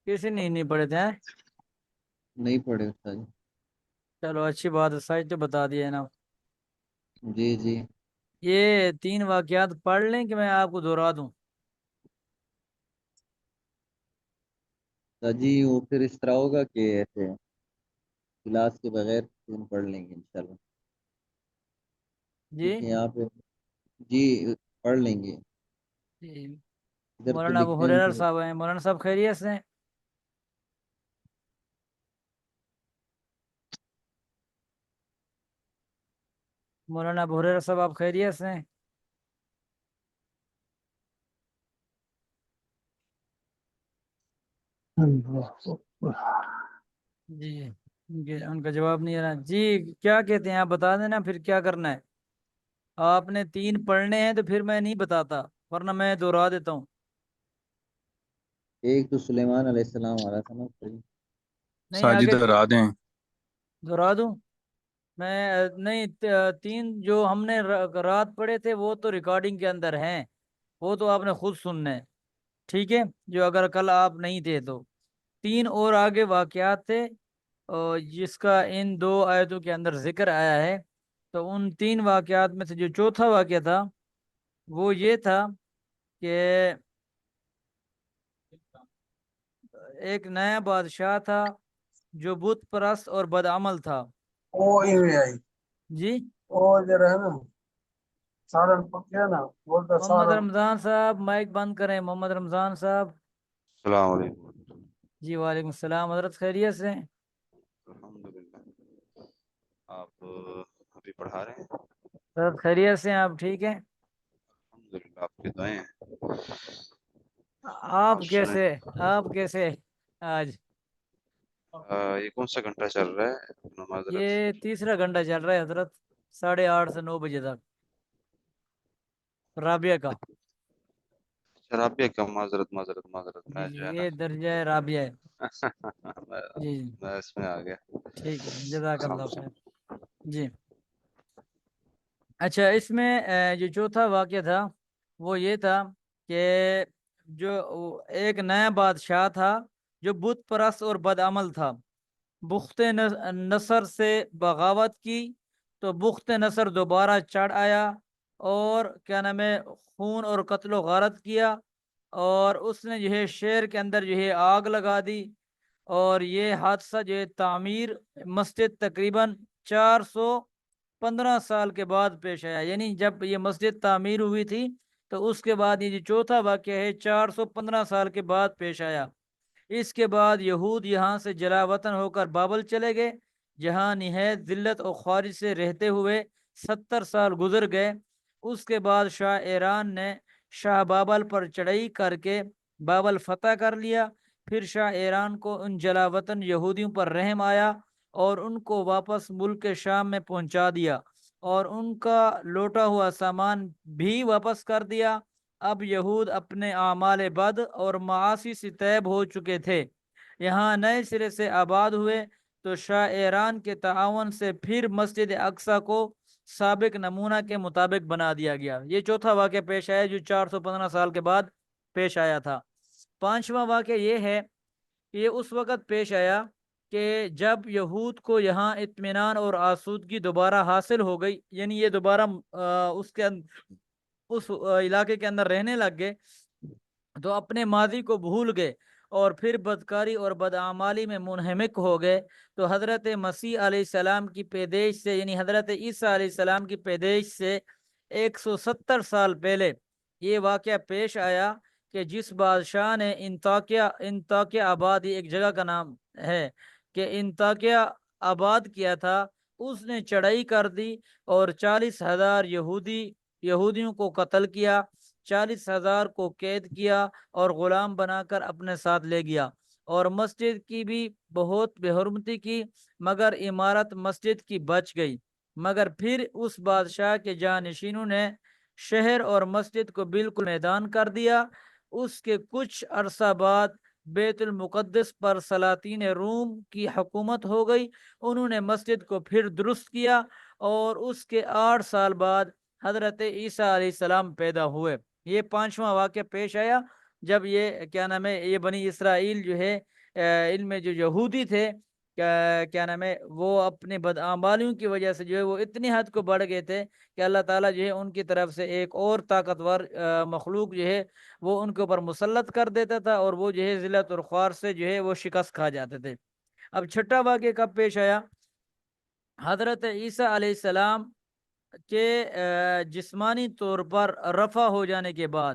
کسی نے نہیں پڑھے تھے ہیں؟ نہیں پڑھے استاد جی۔ چلو اچھی بات ہے، سچ تو بتا دیا ہے نا۔ جی جی۔ یہ 3 واقعات پڑھ لیں کہ میں آپ کو دہرا دوں؟ استاد جی وہ پھر اس طرح ہوگا کہ ایسے کلاس کے بغیر فون پڑھ لیں گے انشاءاللہ، جی کیونکہ یہاں پہ جی پڑھ لیں گے، جی۔ ادھر تو مولانا ابو لکھنے ہریرہ میں۔ صاحب ہیں، مولانا صاحب خیریت سے ہیں؟ مولانا ابو ہریرہ صاحب آپ خیریت سے ہیں؟ جی ان کا جواب نہیں آ رہا جی، کیا کہتے ہیں آپ بتا دینا پھر کیا کرنا ہے؟ آپ نے 3 پڑھنے ہیں تو پھر میں نہیں بتاتا، ورنہ میں دہرا دیتا ہوں۔ ایک تو سلیمان علیہ السلام آ رہا تھا نا استاد جی۔ نہیں ساجد آگے را دیں۔ دہرا دوں میں؟ نہیں 3 جو ہم نے رات پڑھے تھے وہ تو ریکارڈنگ کے اندر ہیں، وہ تو آپ نے خود سننے، ٹھیک ہے؟ جو اگر کل آپ نہیں تھے تو 3 اور آگے واقعات تھے اور جس کا ان 2 آیتوں کے اندر ذکر آیا ہے۔ تو ان 3 واقعات میں سے جو چوتھا واقعہ تھا وہ یہ تھا کہ ایک نیا بادشاہ تھا جو بت پرست اور بدعمل تھا۔ وہ یہ آئی جی وہ جو ہے نا سارن پکیا نا بولتا محمد سارن رمضان صاحب مائک بند کریں، محمد رمضان صاحب۔ السلام علیکم۔ جی وعلیکم السلام، حضرت خیریت سے ہیں؟ الحمدللہ۔ آپ ابھی پڑھا رہے ہیں؟ حضرت خیریت سے ہیں آپ؟ ٹھیک ہے، الحمدللہ، آپ کی دعائیں ہیں۔ آپ آپ سنیں، کیسے؟ آپ کیسے آج؟ یہ کون سا گھنٹہ چل رہا ہے نماز رات؟ یہ تیسرا گھنٹہ چل رہا ہے حضرت، 8:30 سے 9 بجے تک، رابعہ کا۔ شرابیہ کا، معذرت معذرت معذرت، جی میں جی جو ہے نا یہ درجہ ہے رابعہ ہے۔ میں جی جی میں اس میں آ گیا۔ ٹھیک ہے، جزاک اللہ سمجھ۔ خیر۔ جی اچھا، اس میں جو چوتھا واقعہ تھا وہ یہ تھا کہ جو ایک نیا بادشاہ تھا جو بت پرست اور بدعمل تھا، بخت نصر سے بغاوت کی تو بخت نصر دوبارہ چڑھ آیا اور کیا نام ہے خون اور قتل و غارت کیا، اور اس نے جو ہے شہر کے اندر جو ہے آگ لگا دی، اور یہ حادثہ جو ہے تعمیر مسجد تقریباً 415 سال کے بعد پیش آیا، یعنی جب یہ مسجد تعمیر ہوئی تھی تو اس کے بعد یہ جو چوتھا واقعہ ہے 415 سال کے بعد پیش آیا۔ اس کے بعد یہود یہاں سے جلا وطن ہو کر بابل چلے گئے، جہاں نہایت ذلت اور خواری سے رہتے ہوئے 70 سال گزر گئے۔ اس کے بعد شاہ ایران نے شاہ بابل پر چڑھائی کر کے بابل فتح کر لیا۔ پھر شاہ ایران کو ان جلا وطن یہودیوں پر رحم آیا اور ان کو واپس ملک شام میں پہنچا دیا اور ان کا لوٹا ہوا سامان بھی واپس کر دیا۔ اب یہود اپنے اعمال بد اور معاصی سے طیب ہو چکے تھے، یہاں نئے سرے سے آباد ہوئے، تو شاہ ایران کے تعاون سے پھر مسجد اقصی کو سابق نمونہ کے مطابق بنا دیا گیا۔ یہ چوتھا واقعہ پیش آیا جو 415 سال کے بعد پیش آیا تھا۔ پانچواں واقعہ یہ ہے کہ یہ اس وقت پیش آیا کہ جب یہود کو یہاں اطمینان اور آسودگی دوبارہ حاصل ہو گئی، یعنی یہ دوبارہ اس علاقے کے اندر رہنے لگ گئے، تو اپنے ماضی کو بھول گئے اور پھر بدکاری اور بدعمالی میں منہمک ہو گئے۔ تو حضرت مسیح علیہ السلام کی پیدائش سے، یعنی حضرت عیسیٰ علیہ السلام کی پیدائش سے 170 سال پہلے یہ واقعہ پیش آیا کہ جس بادشاہ نے انطاکیہ آباد، ایک جگہ کا نام ہے کہ انطاکیہ آباد کیا تھا، اس نے چڑھائی کر دی اور 40,000 یہودیوں کو قتل کیا، 40,000 کو قید کیا اور غلام بنا کر اپنے ساتھ لے گیا، اور مسجد کی بھی بہت بے حرمتی کی، مگر عمارت مسجد کی بچ گئی۔ مگر پھر اس بادشاہ کے جانشینوں نے شہر اور مسجد کو بالکل میدان کر دیا۔ اس کے کچھ عرصہ بعد بیت المقدس پر سلاطین روم کی حکومت ہو گئی، انہوں نے مسجد کو پھر درست کیا، اور اس کے 8 سال بعد حضرت عیسیٰ علیہ السلام پیدا ہوئے۔ یہ پانچواں واقعہ پیش آیا جب یہ کیا نام ہے یہ بنی اسرائیل جو ہے ان میں جو یہودی تھے کیا نام ہے وہ اپنے بدعمالیوں کی وجہ سے جو ہے وہ اتنی حد کو بڑھ گئے تھے کہ اللہ تعالیٰ جو ہے ان کی طرف سے ایک اور طاقتور مخلوق جو ہے وہ ان کے اوپر مسلط کر دیتا تھا، اور وہ جو ہے ذلت اور خوار سے جو ہے وہ شکست کھا جاتے تھے۔ اب چھٹا واقعہ کب پیش آیا؟ حضرت عیسیٰ علیہ السلام کے جسمانی طور پر رفع ہو جانے کے بعد،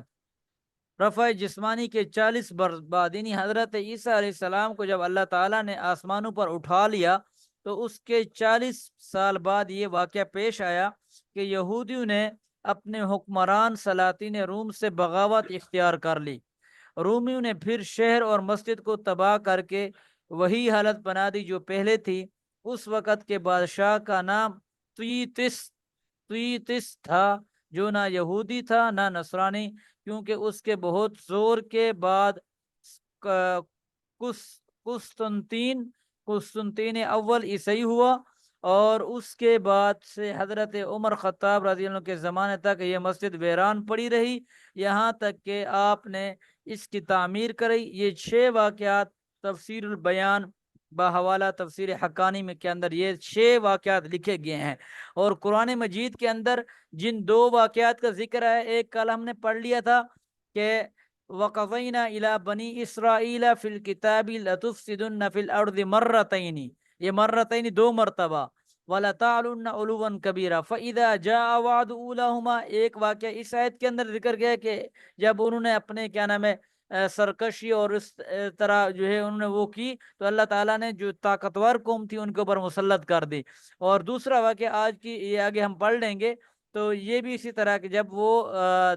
رفع جسمانی کے 40 برس بعد، یعنی حضرت عیسیٰ علیہ السلام کو جب اللہ تعالیٰ نے آسمانوں پر اٹھا لیا تو اس کے 40 سال بعد یہ واقعہ پیش آیا کہ یہودیوں نے اپنے حکمران سلاطین روم سے بغاوت اختیار کر لی۔ رومیوں نے پھر شہر اور مسجد کو تباہ کر کے وہی حالت بنا دی جو پہلے تھی۔ اس وقت کے بادشاہ کا نام تویتس تھا، جو نہ یہودی تھا نہ نصرانی، کیونکہ اس کے بہت زور کے بعد قسطنطین اول عیسائی ہوا، اور اس کے بعد سے حضرت عمر خطاب رضی اللہ عنہ کے زمانے تک یہ مسجد ویران پڑی رہی، یہاں تک کہ آپ نے اس کی تعمیر کری۔ یہ 6 واقعات تفسیر البیان بحوالہ تفسیر حقانی میں کے اندر یہ 6 واقعات لکھے گئے ہیں، اور قرآن مجید کے اندر جن 2 واقعات کا ذکر ہے، ایک کل ہم نے پڑھ لیا تھا کہ وَقَضَيْنَا إِلَى بَنِي إِسْرَائِيلَ فِي الْكِتَابِ لَتُفْسِدُنَّ فِي الْأَرْضِ مَرَّتَيْنِ، یہ مرتين 2 مرتبہ، وَلَتَعْلُنَّ عُلُوًّا كَبِيرًا فَإِذَا جَاءَ وَعْدُ أُولَاهُمَا، ایک واقعہ اس آیت کے اندر ذکر گیا کہ جب انہوں نے اپنے کیا نام ہے سرکشی اور اس طرح جو ہے انہوں نے وہ کی تو اللہ تعالیٰ نے جو طاقتور قوم تھی ان کے اوپر مسلط کر دی۔ اور دوسرا واقعہ آج کی یہ آگے ہم پڑھ لیں گے، تو یہ بھی اسی طرح کہ جب وہ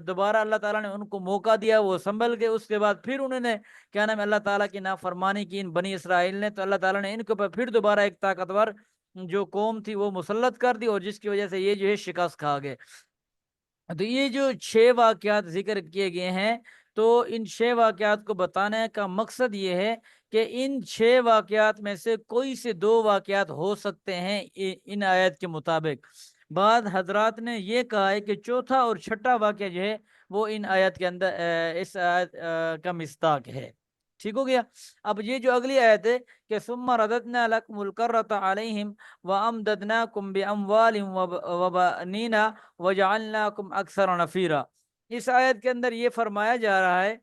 دوبارہ اللہ تعالیٰ نے ان کو موقع دیا، وہ سنبھل گئے، اس کے بعد پھر انہوں نے کیا نام ہے اللہ تعالیٰ کی نافرمانی کی ان بنی اسرائیل نے، تو اللہ تعالیٰ نے ان کے اوپر پھر دوبارہ ایک طاقتور جو قوم تھی وہ مسلط کر دی، اور جس کی وجہ سے یہ جو ہے شکست کھا گئے۔ تو یہ جو 6 واقعات ذکر کیے گئے ہیں، تو ان 6 واقعات کو بتانے کا مقصد یہ ہے کہ ان 6 واقعات میں سے کوئی سے 2 واقعات ہو سکتے ہیں ان آیت کے مطابق۔ بعض حضرات نے یہ کہا ہے کہ چوتھا اور چھٹا واقعہ جو ہے وہ ان آیت کے اندر اس آیت کا مصداق ہے۔ ٹھیک ہو گیا؟ اب یہ جو اگلی آیت ہے کہ ثم رددنا لکم الکرۃ علیہم وامددناکم باموال وبنین وجعلناکم اکثر نفیرا، اس آیت کے اندر یہ فرمایا جا رہا ہے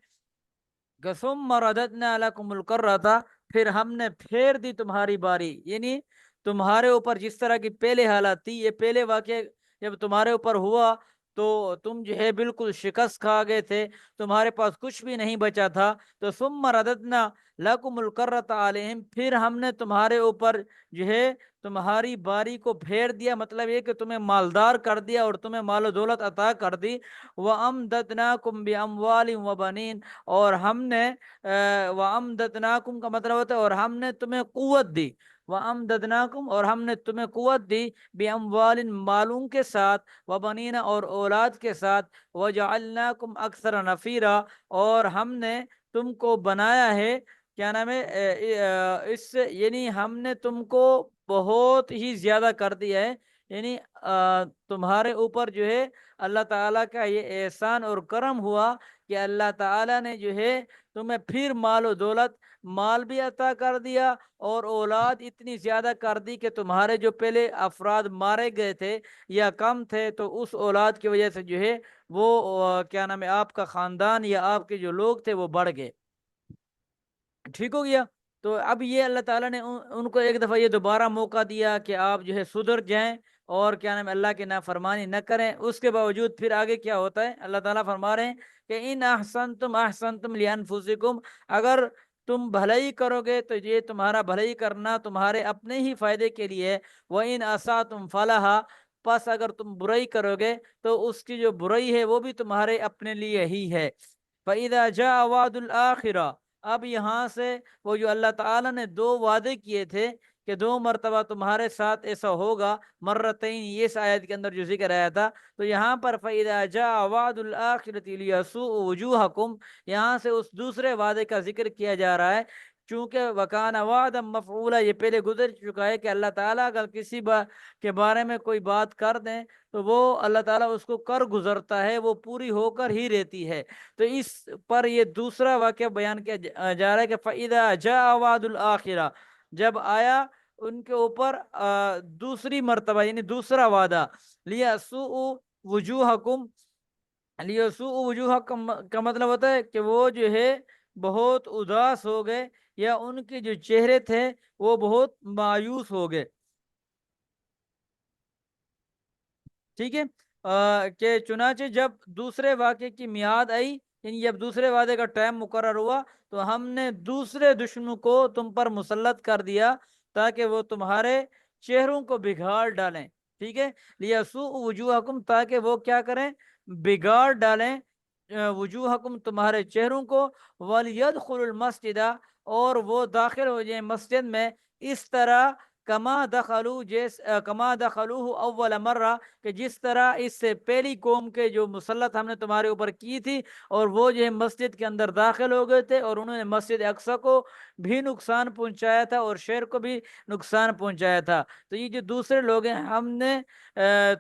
کہ ثم رددنا لکم الکرۃ، پھر ہم نے پھیر دی تمہاری باری، یعنی تمہارے اوپر جس طرح کی پہلے حالت تھی، یہ پہلے واقعہ جب تمہارے اوپر ہوا تو تم جو ہے بالکل شکست کھا گئے تھے، تمہارے پاس کچھ بھی نہیں بچا تھا، تو ثم رددنا لکم الکرۃ علیہم، پھر ہم نے تمہارے اوپر جو ہے تمہاری باری کو پھیر دیا، مطلب یہ کہ تمہیں مالدار کر دیا اور تمہیں مال و دولت عطا کر دی۔ وَأَمْدَدْنَاكُمْ بِأَمْوَالٍ وَبَنِينَ، اور ہم نے وَأَمْدَدْنَاكُمْ کا مطلب ہوتا ہے اور ہم نے تمہیں قوت دی، وَأَمْدَدْنَاكُمْ اور ہم نے تمہیں قوت دی، بِأَمْوَالٍ مالوں کے ساتھ، وَبَنِينَ اور اولاد کے ساتھ، وَجَعَلْنَاكُمْ أَكْثَرَ نَفِيرًا اور ہم نے تم کو بنایا ہے کیا نام ہے اس یعنی ہم نے تم کو بہت ہی زیادہ کر دیا ہے، یعنی تمہارے اوپر جو ہے اللہ تعالیٰ کا یہ احسان اور کرم ہوا کہ اللہ تعالیٰ نے جو ہے تمہیں پھر مال و دولت، مال بھی عطا کر دیا اور اولاد اتنی زیادہ کر دی کہ تمہارے جو پہلے افراد مارے گئے تھے یا کم تھے، تو اس اولاد کی وجہ سے جو ہے وہ کیا نام ہے آپ کا خاندان یا آپ کے جو لوگ تھے وہ بڑھ گئے۔ ٹھیک ہو گیا؟ تو اب یہ اللہ تعالیٰ نے ان کو ایک دفعہ یہ دوبارہ موقع دیا کہ آپ جو ہے سدھر جائیں اور کیا نام ہے اللہ کی نافرمانی نہ کریں۔ اس کے باوجود پھر آگے کیا ہوتا ہے؟ اللہ تعالیٰ فرما رہے ہیں کہ ان احسنتم احسنتم لانفسکم، اگر تم بھلائی کرو گے تو یہ تمہارا بھلائی کرنا تمہارے اپنے ہی فائدے کے لیے ہے، وَإِنْ أَسَأْتُمْ فَلَهَا، پس اگر تم برائی کرو گے تو اس کی جو برائی ہے وہ بھی تمہارے اپنے لیے ہی ہے۔ فَإِذَا جَاءَ وَعْدُ الْآخِرَةِ، اب یہاں سے وہ جو اللہ تعالیٰ نے 2 وعدے کیے تھے کہ 2 مرتبہ تمہارے ساتھ ایسا ہوگا، مرتين، یہ اس آیت کے اندر جو ذکر آیا تھا، تو یہاں پر فَإِذَا جَاءَ وَعْدُ الْآخِرَةِ لِيَسُوءُ وُجُوهَكُمْ، یہاں سے اس دوسرے وعدے کا ذکر کیا جا رہا ہے چونکہ وکان وعدا مفعولا، یہ پہلے گزر چکا ہے کہ اللہ تعالیٰ اگر کسی کے بارے میں کوئی بات کر دیں تو وہ اللہ تعالیٰ اس کو کر گزرتا ہے، وہ پوری ہو کر ہی رہتی ہے۔ تو اس پر یہ دوسرا واقعہ بیان کیا جا رہا ہے کہ فَإِذَا جَاءَ وَعْدُ الْآخِرَةِ، جب آیا ان کے اوپر دوسری مرتبہ یعنی دوسرا وعدہ، لِيَسُوءُ وُجُوهَكُمْ، لِيَسُوءُ وُجُوهَكُمْ کا مطلب ہوتا ہے کہ وہ جو ہے بہت اداس ہو گئے، یا ان کے جو چہرے تھے وہ بہت مایوس ہو گئے، ٹھیک ہے۔ کہ چنانچہ جب دوسرے واقعے کی میعاد آئی، یعنی جب دوسرے وعدے کا ٹائم مقرر ہوا، تو ہم نے دوسرے دشمنوں کو تم پر مسلط کر دیا تاکہ وہ تمہارے چہروں کو بگاڑ ڈالیں، ٹھیک ہے۔ لیسوء وجوہکم، تاکہ وہ کیا کریں، بگاڑ ڈالیں وجوہکم، تمہارے چہروں کو، ولیدخلوا المسجد، اور وہ داخل ہو جائیں مسجد میں، اس طرح کما دخلوہ اول مرہ، کہ جس طرح اس سے پہلی قوم کے جو مسلط ہم نے تمہارے اوپر کی تھی، اور وہ جو ہے مسجد کے اندر داخل ہو گئے تھے، اور انہوں نے مسجد اقصی کو بھی نقصان پہنچایا تھا اور شہر کو بھی نقصان پہنچایا تھا۔ تو یہ جو دوسرے لوگ ہیں، ہم نے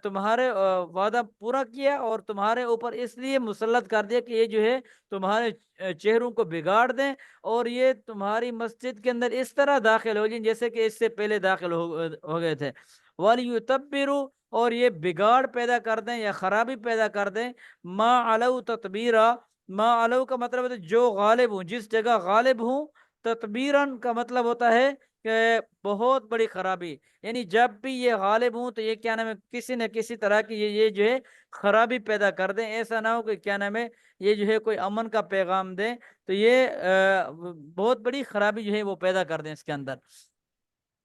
تمہارے وعدہ پورا کیا اور تمہارے اوپر اس لیے مسلط کر دیا کہ یہ جو ہے تمہارے چہروں کو بگاڑ دیں، اور یہ تمہاری مسجد کے اندر اس طرح داخل ہو جائیں جیسے کہ اس سے پہلے داخل ہو گئے تھے، وَلِيُتَبِّرُوا، اور یہ بگاڑ پیدا کر دیں یا خرابی پیدا کر دیں، ما علو تطبیرا، ما علو کا مطلب ہوتا ہے جو غالب ہوں، جس جگہ غالب ہوں، تطبیرن کا مطلب ہوتا ہے کہ بہت بڑی خرابی، یعنی جب بھی یہ غالب ہوں تو یہ کیا نام ہے کسی نہ کسی طرح کی یہ جو ہے خرابی پیدا کر دیں، ایسا نہ ہو کہ کیا نام ہے یہ جو ہے کوئی امن کا پیغام دیں، تو یہ بہت بڑی خرابی جو ہے وہ پیدا کر دیں اس کے اندر۔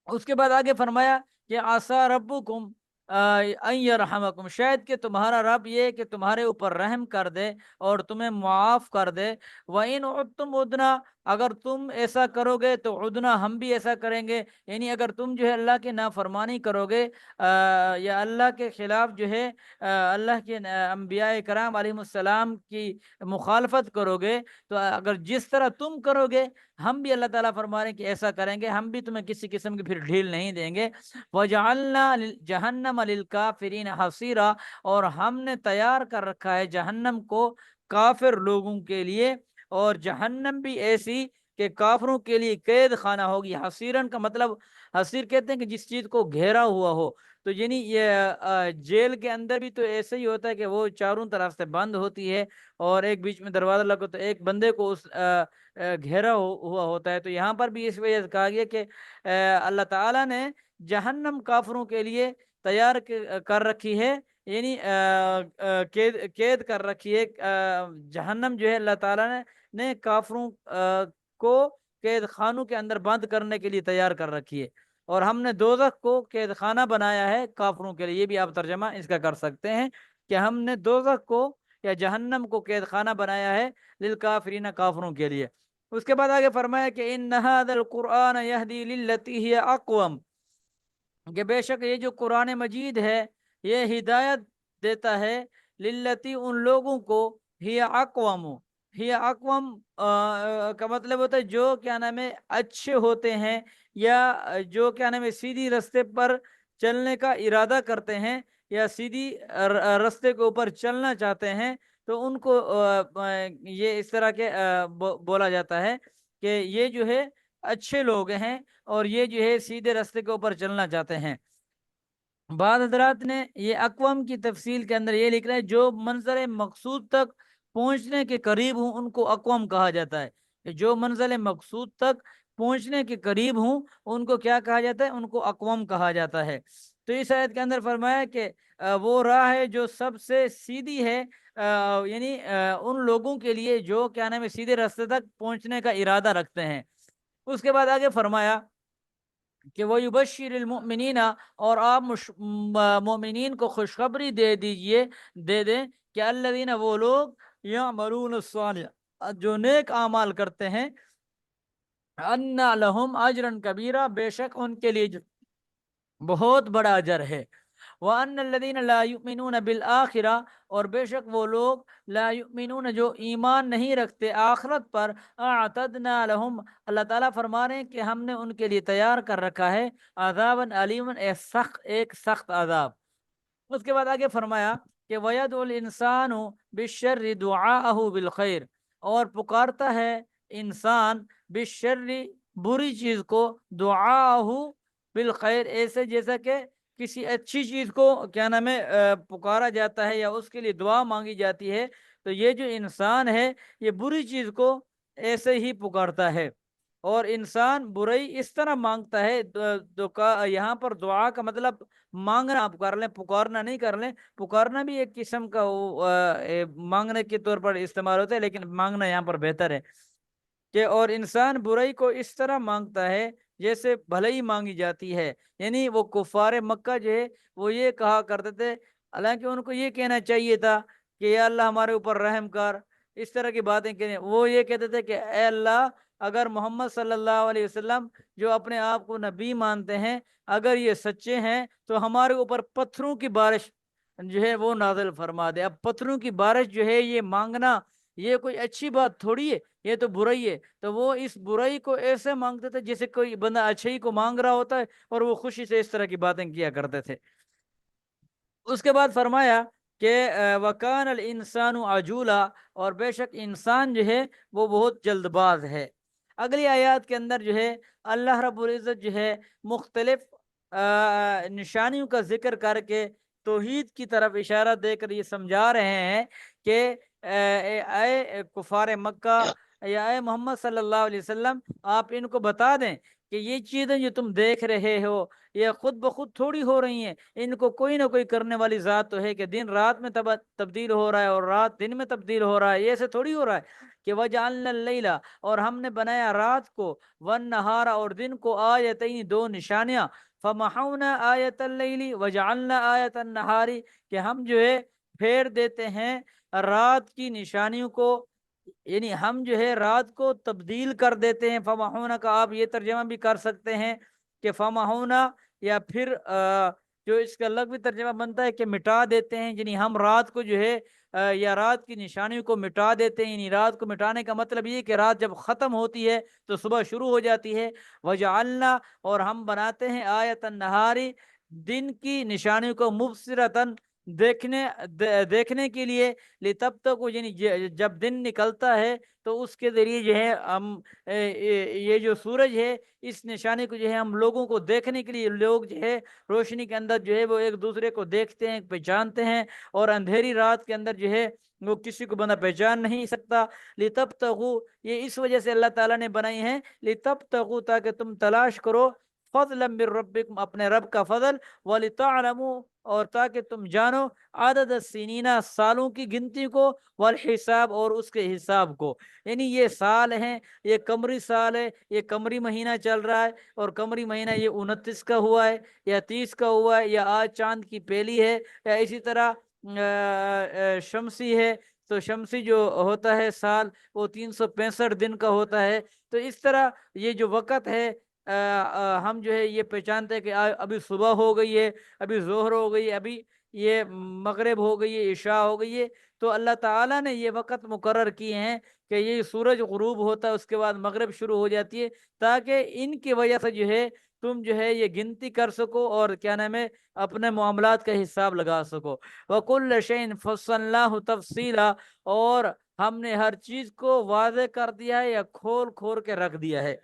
اس کے بعد آگے فرمایا کہ آسا ربکم ان یرحمکم، شاید کہ تمہارا رب یہ کہ تمہارے اوپر رحم کر دے اور تمہیں معاف کر دے، وَإِنْ عُدْتُمْ عُدْنَا، اگر تم ایسا کرو گے تو عدنا، ہم بھی ایسا کریں گے، یعنی اگر تم جو ہے اللہ کی نافرمانی کرو گے یا اللہ کے خلاف جو ہے اللہ کے انبیاء کرام علیہ السلام کی مخالفت کرو گے، تو اگر جس طرح تم کرو گے ہم بھی، اللہ تعالیٰ فرما رہے ہیں کہ ایسا کریں گے، ہم بھی تمہیں کسی قسم کی پھر ڈھیل نہیں دیں گے۔ وَجَعَلْنَا جَهَنَّمَ لِلْكَافِرِينَ حَصِيرًا، اور ہم نے تیار کر رکھا ہے جہنم کو کافر لوگوں کے لیے، اور جہنم بھی ایسی کہ کافروں کے لیے قید خانہ ہوگی۔ حصیرن کا مطلب، حصیر کہتے ہیں کہ جس چیز کو گھیرا ہوا ہو، تو یعنی یہ جیل کے اندر بھی تو ایسے ہی ہوتا ہے کہ وہ چاروں طرف سے بند ہوتی ہے اور ایک بیچ میں دروازہ لگا تو ایک بندے کو اس گھیرا ہوا ہوتا ہے، تو یہاں پر بھی اس وجہ سے کہا گیا کہ اللہ تعالیٰ نے جہنم کافروں کے لیے تیار کر رکھی ہے، یعنی قید کر رکھی ہے۔ جہنم جو ہے اللہ تعالیٰ نے کافروں کو قید خانوں کے اندر بند کرنے کے لیے تیار کر رکھی ہے، اور ہم نے دوزخ کو قید خانہ بنایا ہے کافروں کے لیے۔ یہ بھی آپ ترجمہ اس کا کر سکتے ہیں کہ ہم نے دوزخ کو یا جہنم کو قید خانہ بنایا ہے للکافرین، کافروں کے لیے۔ اس کے بعد آگے فرمایا کہ ان ھذا القرآن یہدی للتی ہی اقوم، کہ بے شک یہ جو قرآن مجید ہے یہ ہدایت دیتا ہے للتی، ان لوگوں کو، ہی اقوام، ہی اقوام کا مطلب ہوتا ہے جو کیا نام ہے اچھے ہوتے ہیں، یا جو کیا نام ہے سیدھی رستے پر چلنے کا ارادہ کرتے ہیں، یا سیدھی رستے کے اوپر چلنا چاہتے ہیں، تو ان کو یہ اس طرح کے بولا جاتا ہے کہ یہ جو ہے اچھے لوگ ہیں اور یہ جو ہے سیدھے رستے کے اوپر چلنا چاہتے ہیں۔ بعض حضرات نے یہ اقوام کی تفصیل کے اندر یہ لکھ رہا ہے جو منزل مقصود تک پہنچنے کے قریب ہوں ان کو اقوام کہا جاتا ہے، کہ جو منزل مقصود تک پہنچنے کے قریب ہوں ان کو کیا کہا جاتا ہے، ان کو اقوام کہا جاتا ہے۔ تو اس آیت کے اندر فرمایا کہ وہ راہ ہے جو سب سے سیدھی ہے، یعنی ان لوگوں کے لیے جو کیا نام ہے سیدھے راستے تک پہنچنے کا ارادہ رکھتے ہیں۔ اس کے بعد آگے فرمایا کہ وہ یبشر المؤمنین، اور آپ مومنین کو خوشخبری دے دیں کہ الذین، وہ لوگ، یعملون الصالحات، جو نیک اعمال کرتے ہیں، ان لہم اجرا کبیرا، بے شک ان کے لیے بہت بڑا اجر ہے، وَأَنَّ الَّذِينَ لَا يُؤْمِنُونَ بِالْآخِرَةِ، اور بے شک وہ لوگ لا یؤمنون جو ایمان نہیں رکھتے آخرت پر، اعتدنا لہم، اللہ تعالیٰ فرما رہے ہیں کہ ہم نے ان کے لیے تیار کر رکھا ہے عذابًا علیمًا، ایک سخت عذاب۔ اس کے بعد آگے فرمایا کہ وَيَدْعُ الْإِنسَانُ بِالشَّرِّ دُعَاءَهُ بِالْخَيْرِ، اور پکارتا ہے انسان بالشر، بری چیز کو، دعاءَهُ بالخیر، ایسے جیسا کہ کسی اچھی چیز کو کیا نام ہے پکارا جاتا ہے یا اس کے لیے دعا مانگی جاتی ہے، تو یہ جو انسان ہے یہ بری چیز کو ایسے ہی پکارتا ہے۔ اور انسان برائی اس طرح مانگتا ہے، یہاں پر دعا کا مطلب مانگنا، آپ کر لیں، پکارنا نہیں کر لیں، پکارنا بھی ایک قسم کا مانگنے کے طور پر استعمال ہوتا ہے، لیکن مانگنا یہاں پر بہتر ہے کہ اور انسان برائی کو اس طرح مانگتا ہے جیسے بھلائی مانگی جاتی ہے۔ یعنی وہ کفار مکہ جو ہے وہ یہ کہا کرتے تھے، حالانکہ ان کو یہ کہنا چاہیے تھا کہ یا اللہ ہمارے اوپر رحم کر، اس طرح کی باتیں کہنے، وہ یہ کہتے تھے کہ اے اللہ اگر محمد صلی اللہ علیہ وسلم جو اپنے آپ کو نبی مانتے ہیں اگر یہ سچے ہیں تو ہمارے اوپر پتھروں کی بارش جو ہے وہ نازل فرما دے۔ اب پتھروں کی بارش جو ہے یہ مانگنا یہ کوئی اچھی بات تھوڑی ہے، یہ تو برائی ہے۔ تو وہ اس برائی کو ایسے مانگتے تھے جیسے کوئی بندہ اچھائی کو مانگ رہا ہوتا ہے، اور وہ خوشی سے اس طرح کی باتیں کیا کرتے تھے۔ اس کے بعد فرمایا کہ وَكَانَ الْإِنسَانُ عَجُولًا، اور بے شک انسان جو ہے وہ بہت جلد باز ہے۔ اگلی آیات کے اندر جو ہے اللہ رب العزت جو ہے مختلف نشانیوں کا ذکر کر کے توحید کی طرف اشارہ دے کر یہ سمجھا رہے ہیں کہ اے کفار مکہ یا اے محمد صلی اللہ علیہ وسلم، آپ ان کو بتا دیں کہ یہ چیزیں جو تم دیکھ رہے ہو یہ خود بخود تھوڑی ہو رہی ہیں، ان کو کوئی نہ کوئی کرنے والی ذات تو ہے کہ دن رات میں تبدیل ہو رہا ہے اور رات دن میں تبدیل ہو رہا ہے، یہ ایسے تھوڑی ہو رہا ہے کہ وَجَعَلْنَا اللَّيْلَ، اور ہم نے بنایا رات کو، وَالنَّهَارَ، اور دن کو، آیتین، دو نشانیاں، فَمَحَوْنَا آیَةَ اللَّيْلِ وَجَعَلْنَا آیَةَ النَّهَارِ، کہ ہم جو ہے پھیر دیتے ہیں رات کی نشانیوں کو، یعنی ہم جو ہے رات کو تبدیل کر دیتے ہیں۔ فَمَحَوْنَا کا آپ یہ ترجمہ بھی کر سکتے ہیں کہ فَمَحَوْنَا، یا پھر جو اس کا لغوی ترجمہ بنتا ہے کہ مٹا دیتے ہیں، یعنی ہم رات کو جو ہے یا رات کی نشانیوں کو مٹا دیتے ہیں، یعنی رات کو مٹانے کا مطلب یہ کہ رات جب ختم ہوتی ہے تو صبح شروع ہو جاتی ہے۔ وَجَعَلْنَا، اور ہم بناتے ہیں آیَةَ النَّهَارِ، دن کی نشانیوں کو، مبصرةً، دیکھنے کے لیے، لِتَبْتَغُوا، یعنی جب دن نکلتا ہے تو اس کے ذریعے جو ہے ہم یہ جو سورج ہے اس نشانی کو جو ہے ہم لوگوں کو دیکھنے کے لیے، لوگ جو ہے روشنی کے اندر جو ہے وہ ایک دوسرے کو دیکھتے ہیں، پہچانتے ہیں، اور اندھیری رات کے اندر جو ہے وہ کسی کو بندہ پہچان نہیں سکتا۔ لِتَبْتَغُوا، یہ اس وجہ سے اللہ تعالیٰ نے بنائی ہیں، لِتَبْتَغُوا، تاکہ تم تلاش کرو، فضلا من ربکم، اپنے رب کا فضل، وَلِتَعْلَمُوا، اور تاکہ تم جانو، عدد السنین، سالوں کی گنتی کو، والحساب، اور اس کے حساب کو، یعنی یہ سال ہیں، یہ قمری سال ہے، یہ قمری مہینہ چل رہا ہے، اور قمری مہینہ یہ 29 کا ہوا ہے یا 30 کا ہوا ہے، یا آج چاند کی پہلی ہے، یا اسی طرح شمسی ہے، تو شمسی جو ہوتا ہے سال وہ 365 دن کا ہوتا ہے۔ تو اس طرح یہ جو وقت ہے ہم جو ہے یہ پہچانتے ہیں کہ ابھی صبح ہو گئی ہے، ابھی ظہر ہو گئی ہے، ابھی یہ مغرب ہو گئی ہے، عشاء ہو گئی ہے۔ تو اللہ تعالیٰ نے یہ وقت مقرر کیے ہیں کہ یہ سورج غروب ہوتا ہے، اس کے بعد مغرب شروع ہو جاتی ہے، تاکہ ان کی وجہ سے جو ہے تم جو ہے یہ گنتی کر سکو اور کیا نام ہے اپنے معاملات کا حساب لگا سکو۔ وَكُلَّ شَيْءٍ فَصَّلْنَاهُ تَفْصِيلًا، اور ہم نے ہر چیز کو واضح کر دیا ہے یا کھول کھول کے رکھ دیا ہے۔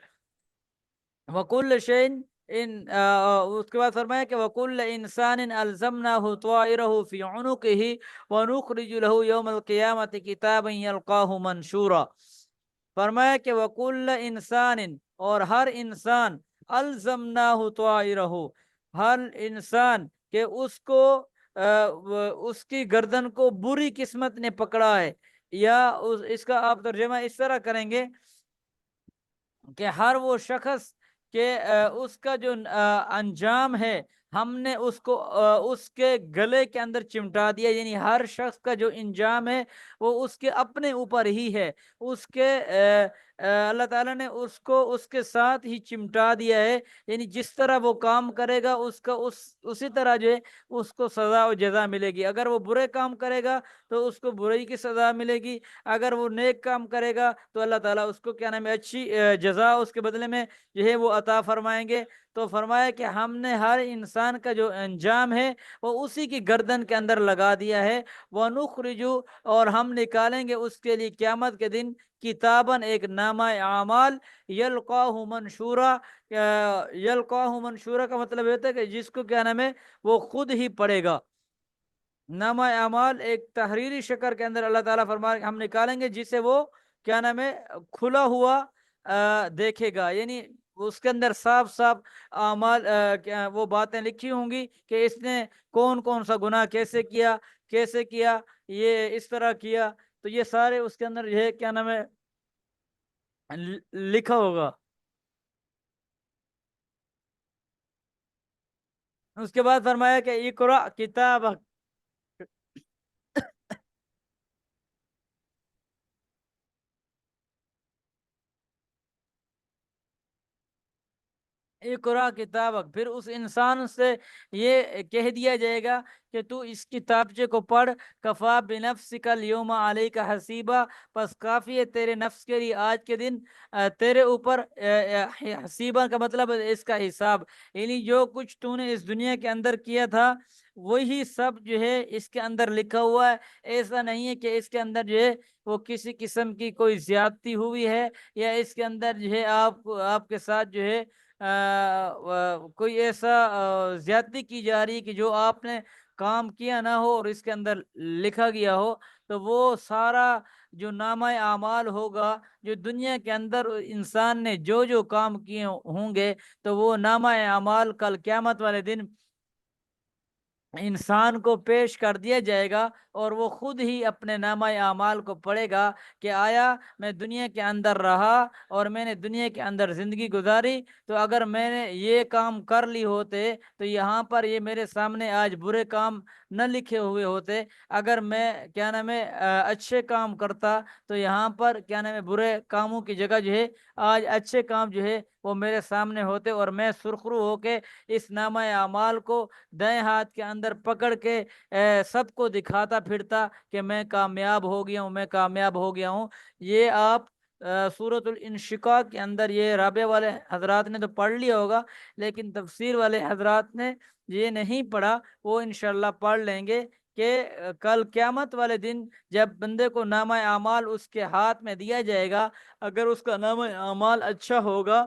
وَكُلَّ شَيْءٍ اس کے بعد فرمایا کہ وَكُلَّ إِنسَانٍ أَلْزَمْنَاهُ طَائِرَهُ فِي عُنُقِهِ وَنُخْرِجُ لَهُ يَوْمَ الْقِيَامَةِ كِتَابًا يَلْقَاهُ مَنشُورًا، فرمایا کہ وَكُلَّ إِنسَانٍ، اور ہر انسان، أَلْزَمْنَاهُ طَائِرَهُ، ہر انسان کہ اس کو اس کی گردن کو بری قسمت نے پکڑا ہے، یا اس کا آپ ترجمہ اس طرح کریں گے کہ ہر وہ شخص کہ اس کا جو انجام ہے ہم نے اس کو اس کے گلے کے اندر چمٹا دیا، یعنی ہر شخص کا جو انجام ہے وہ اس کے اپنے اوپر ہی ہے، اس کے اللہ تعالیٰ نے اس کو اس کے ساتھ ہی چمٹا دیا ہے، یعنی جس طرح وہ کام کرے گا اس کا اسی طرح جو ہے اس کو سزا و جزا ملے گی۔ اگر وہ برے کام کرے گا تو اس کو برائی کی سزا ملے گی، اگر وہ نیک کام کرے گا تو اللہ تعالیٰ اس کو کیا نام ہے اچھی جزا اس کے بدلے میں جو ہے وہ عطا فرمائیں گے۔ تو فرمایا کہ ہم نے ہر انسان کا جو انجام ہے وہ اسی کی گردن کے اندر لگا دیا ہے، وَنُخْرِجُ، اور ہم نکالیں گے اس کے لیے قیامت کے دن کتاباً ایک نامہ اعمال، یلقاہ منشورا، یلقاہ منشورا کا مطلب یہ ہوتا ہے کہ جس کو کیا نام ہے وہ خود ہی پڑھے گا۔ نامہ اعمال ایک تحریری شکل کے اندر اللہ تعالیٰ فرما ہم نکالیں گے جسے وہ کیا نام ہے کھلا ہوا دیکھے گا، یعنی اس کے اندر صاف صاف اعمال وہ باتیں لکھی ہوں گی کہ اس نے کون کون سا گناہ کیسے کیا، یہ اس طرح کیا، تو یہ سارے اس کے اندر یہ کیا نام ہے لکھا ہوگا۔ اس کے بعد فرمایا کہ اقرأ کتابک، اقرا کتابک، پھر اس انسان سے یہ کہہ دیا جائے گا کہ تو اس کتابچے کو پڑھ، کفا بنفسک الیوم علیک حسیبا، پس کافی ہے تیرے نفس کے لیے آج کے دن تیرے اوپر حسیبا کا مطلب ہے اس کا حساب، یعنی جو کچھ تو نے اس دنیا کے اندر کیا تھا وہی سب جو ہے اس کے اندر لکھا ہوا ہے۔ ایسا نہیں ہے کہ اس کے اندر جو ہے وہ کسی قسم کی کوئی زیادتی ہوئی ہے، یا اس کے اندر جو ہے آپ کے ساتھ جو ہے کوئی ایسا زیادتی کی جا رہی کہ جو آپ نے کام کیا نہ ہو اور اس کے اندر لکھا گیا ہو، تو وہ سارا جو نامہ اعمال ہوگا، جو دنیا کے اندر انسان نے جو جو کام کیے ہوں گے، تو وہ نامہ اعمال کل قیامت والے دن انسان کو پیش کر دیا جائے گا، اور وہ خود ہی اپنے نامہ اعمال کو پڑھے گا کہ آیا میں دنیا کے اندر رہا اور میں نے دنیا کے اندر زندگی گزاری، تو اگر میں نے یہ کام کر لی ہوتے تو یہاں پر یہ میرے سامنے آج برے کام نہ لکھے ہوئے ہوتے، اگر میں کیا نام ہے اچھے کام کرتا تو یہاں پر کیا نام ہے برے کاموں کی جگہ جو ہے آج اچھے کام جو ہے وہ میرے سامنے ہوتے، اور میں سرخرو ہو کے اس نامہ اعمال کو دائیں ہاتھ کے اندر پکڑ کے سب کو دکھاتا پھرتا کہ میں کامیاب ہو گیا ہوں، میں کامیاب ہو گیا ہوں۔ یہ آپ سورۃ الانشقاق کے اندر یہ رابعہ والے حضرات نے تو پڑھ لیا ہوگا، لیکن تفسیر والے حضرات نے یہ نہیں پڑھا، وہ انشاءاللہ پڑھ لیں گے کہ کل قیامت والے دن جب بندے کو نامہ اعمال اس کے ہاتھ میں دیا جائے گا، اگر اس کا نامہ اعمال اچھا ہوگا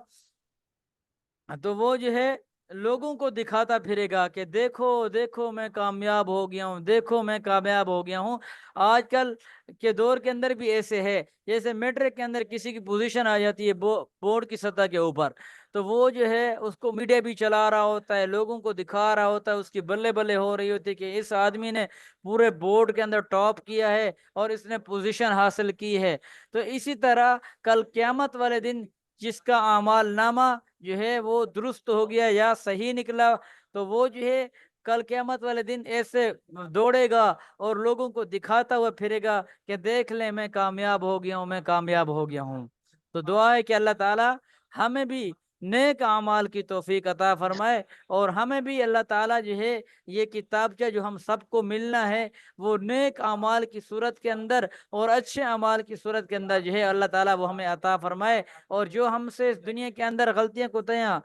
تو وہ جو ہے لوگوں کو دکھاتا پھرے گا کہ دیکھو دیکھو میں کامیاب ہو گیا ہوں، دیکھو میں کامیاب ہو گیا ہوں۔ آج کل کے دور کے اندر بھی ایسے ہے، جیسے میٹرک کے اندر کسی کی پوزیشن آ جاتی ہے بورڈ کی سطح کے اوپر، تو وہ جو ہے اس کو میڈیا بھی چلا رہا ہوتا ہے، لوگوں کو دکھا رہا ہوتا ہے، اس کی بلے بلے ہو رہی ہوتی ہے کہ اس آدمی نے پورے بورڈ کے اندر ٹاپ کیا ہے اور اس نے پوزیشن حاصل کی ہے۔ تو اسی طرح کل قیامت والے دن جس کا اعمال نامہ جو ہے وہ درست ہو گیا یا صحیح نکلا، تو وہ جو ہے کل قیامت والے دن ایسے دوڑے گا اور لوگوں کو دکھاتا ہوا پھرے گا کہ دیکھ لیں میں کامیاب ہو گیا ہوں، میں کامیاب ہو گیا ہوں۔ تو دعا ہے کہ اللہ تعالی ہمیں بھی نیک اعمال کی توفیق عطا فرمائے، اور ہمیں بھی اللہ تعالیٰ جو ہے یہ کتابچہ جو ہم سب کو ملنا ہے وہ نیک اعمال کی صورت کے اندر اور اچھے اعمال کی صورت کے اندر جو ہے اللہ تعالیٰ وہ ہمیں عطا فرمائے، اور جو ہم سے اس دنیا کے اندر غلطیاں کوتاہیاں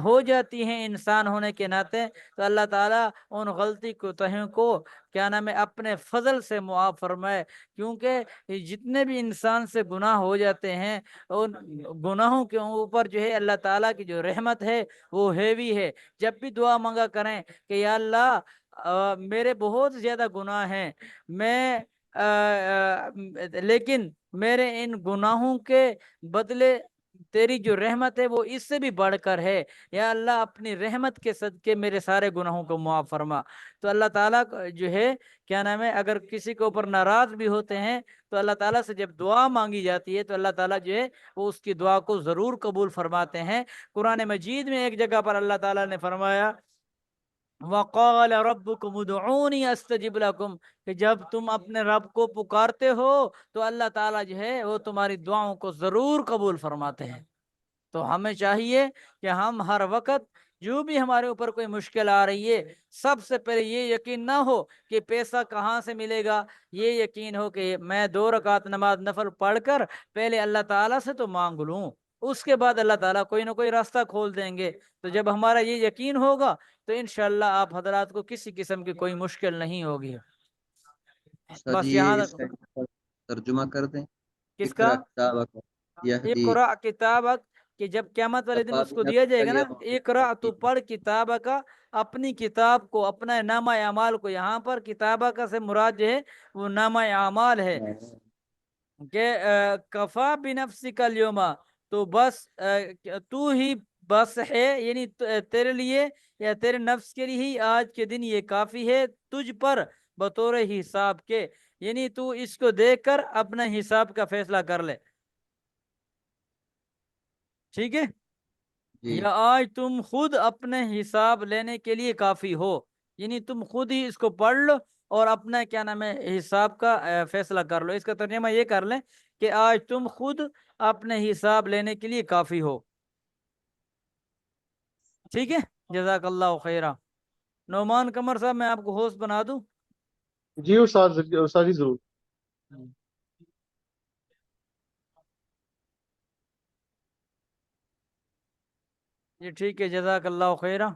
ہو جاتی ہیں انسان ہونے کے ناطے، تو اللہ تعالیٰ ان غلطی کوتاہیوں کو کیا نام ہے اپنے فضل سے معاف فرمائے، کیونکہ جتنے بھی انسان سے گناہ ہو جاتے ہیں ان گناہوں کے اوپر جو ہے اللہ تعالیٰ کی جو رحمت ہے وہ ہیوی ہے۔ جب بھی دعا مانگا کریں کہ یا اللہ میرے بہت زیادہ گناہ ہیں، میں لیکن میرے ان گناہوں کے بدلے تیری جو رحمت ہے وہ اس سے بھی بڑھ کر ہے، یا اللہ اپنی رحمت کے صدقے میرے سارے گناہوں کو معاف فرما۔ تو اللہ تعالیٰ جو ہے کیا نام ہے اگر کسی کے اوپر ناراض بھی ہوتے ہیں تو اللہ تعالیٰ سے جب دعا مانگی جاتی ہے تو اللہ تعالیٰ جو ہے وہ اس کی دعا کو ضرور قبول فرماتے ہیں۔ قرآن مجید میں ایک جگہ پر اللہ تعالیٰ نے فرمایا وقال ربکم ادعونی استجب لکم، کہ جب تم اپنے رب کو پکارتے ہو تو اللہ تعالیٰ جو ہے وہ تمہاری دعاؤں کو ضرور قبول فرماتے ہیں۔ تو ہمیں چاہیے کہ ہم ہر وقت جو بھی ہمارے اوپر کوئی مشکل آ رہی ہے، سب سے پہلے یہ یقین نہ ہو کہ پیسہ کہاں سے ملے گا، یہ یقین ہو کہ میں 2 رکعت نماز نفل پڑھ کر پہلے اللہ تعالیٰ سے تو مانگ لوں، اس کے بعد اللہ تعالیٰ کوئی نہ کوئی راستہ کھول دیں گے۔ تو جب ہمارا یہ یقین ہوگا تو انشاءاللہ آپ حضرات کو کسی قسم کی کوئی مشکل نہیں ہوگی۔ استاد بس جی یہاں یہ اس تک کا ترجمہ کر دیں، کس کا؟ اقرا کتابک یہدی اقرا کتابک، کہ جب قیامت والے دن کفا اس کو دیا بنفسک جائے گا نا، الیوم اقرا تو حسیبا۔ پڑھ کتابہ کا، اپنی کتاب کو، اپنا نامہ اعمال کو، یہاں پر کتابہ کا سے مراد جو ہے وہ نامہ اعمال ہے، کہ کفا بنفسک الیوم، تو بس تو ہی بس ہے، یعنی تیرے لیے یا تیرے نفس کے لیے ہی آج کے دن یہ کافی ہے تجھ پر بطور حساب کے، یعنی تو اس کو دیکھ کر اپنا حساب کا فیصلہ کر لے، ٹھیک ہے؟ جی یا آج تم خود اپنے حساب لینے کے لیے کافی ہو، یعنی تم خود ہی اس کو پڑھ لو اور اپنا کیا نام ہے حساب کا فیصلہ کر لو۔ اس کا ترجمہ یہ کر لیں کہ آج تم خود اپنے حساب لینے کے لیے کافی ہو، ٹھیک ہے؟ جزاک اللہ خیرہ۔ نعمان قمر صاحب میں آپ کو ہوسٹ بنا دوں؟ جی استاد جی ضرور۔ جی ٹھیک ہے، جزاک اللہ خیرہ۔